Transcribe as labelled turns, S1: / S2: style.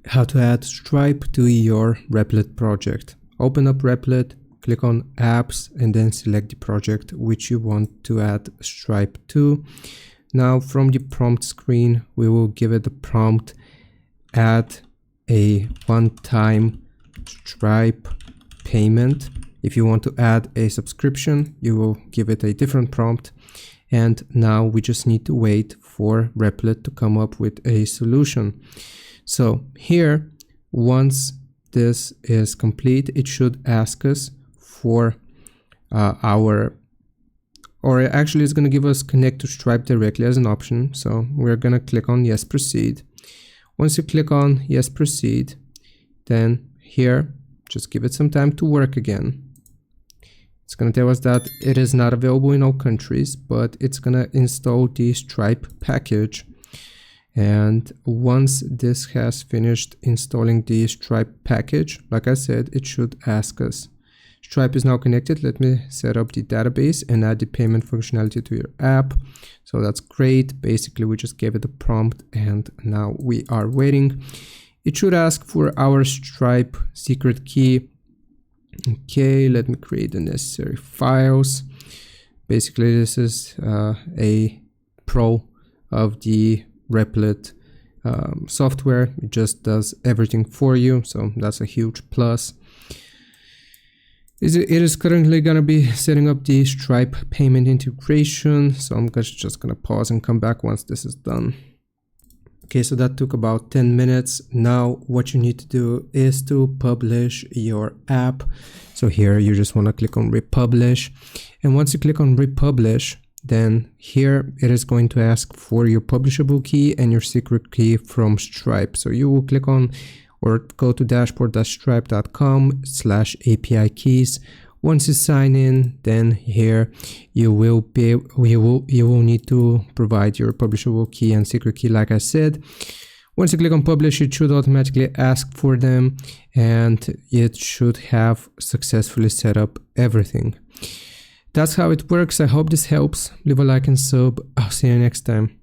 S1: how to add Stripe to your Replit project. Open up Replit, click on apps, and then select the project which you want to add Stripe to. Now from the prompt screen, we will give it the prompt, add a one-time Stripe payment. If you want to add a subscription, you will give it a different prompt. And now we just need to wait for Replit to come up with a solution. So here, once this is complete, it should ask us for actually it's going to give us connect to Stripe directly as an option. So we're going to click on yes, proceed. Once you click on yes, proceed, then here, just give it some time to work again. It's going to tell us that it is not available in all countries, but it's going to install the Stripe package. And once this has finished installing the Stripe package, like I said, it should ask us. Stripe is now connected. Let me set up the database and add the payment functionality to your app. So that's great. Basically, we just gave it a prompt and now we are waiting. It should ask for our Stripe secret key. Okay, let me create the necessary files. Basically, this is a pro of the Replit software. It just does everything for you, so that's a huge plus. It is currently going to be setting up the Stripe payment integration, so I'm just going to pause and come back once this is done. Okay, so that took about 10 minutes. Now what you need to do is to publish your app. So here you just want to click on republish. And once you click on republish, then here it is going to ask for your publishable key and your secret key from Stripe. So you will click on or go to dashboard.stripe.com/API keys. Once you sign in, then here you will need to provide your publishable key and secret key, like I said. Once you click on publish, it should automatically ask for them and it should have successfully set up everything. That's how it works. I hope this helps. Leave a like and sub. I'll see you next time.